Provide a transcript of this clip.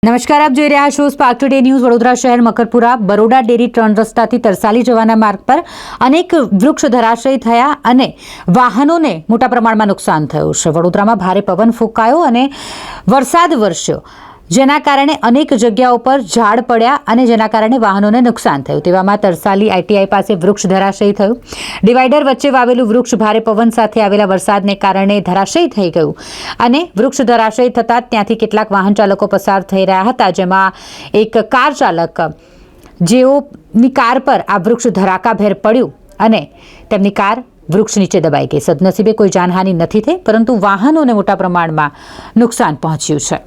નમસ્કાર, આપ જોઈ રહ્યા છો સ્પાર્ક ટુડે ન્યૂઝ. વડોદરા શહેર મકરપુરા બરોડા ડેરી 3 રસ્તાથી તરસાલી જવાના માર્ગ પર અનેક વૃક્ષ ધરાશયી થયા અને વાહનોને મોટા પ્રમાણમાં નુકસાન થયું છે. વડોદરામાં ભારે પવન ફૂંકાયો અને વરસાદ વરસ્યો, જેના કારણે અનેક જગ્યાઓ પર ઝાડ પડ્યા અને જેના કારણે વાહનોને નુકસાન થયું. તેવામાં તરસાલી ITI પાસે વૃક્ષ ધરાશયી થયું. ડિવાઈડર વચ્ચે વાવેલું વૃક્ષ ભારે પવન સાથે આવેલા વરસાદને કારણે ધરાશયી થઈ ગયું અને વૃક્ષ ધરાશયી થતાં ત્યાંથી કેટલાક વાહન ચાલકો પસાર થઈ રહ્યા હતા, જેમાં એક કાર ચાલક જેઓની કાર પર આ વૃક્ષ ધડાકાભેર પડ્યું અને તેમની કાર વૃક્ષ નીચે દબાઈ ગઈ. સદનસીબે કોઈ જાનહાનિ નથી થઈ, પરંતુ વાહનોને મોટા પ્રમાણમાં નુકસાન પહોંચ્યું છે.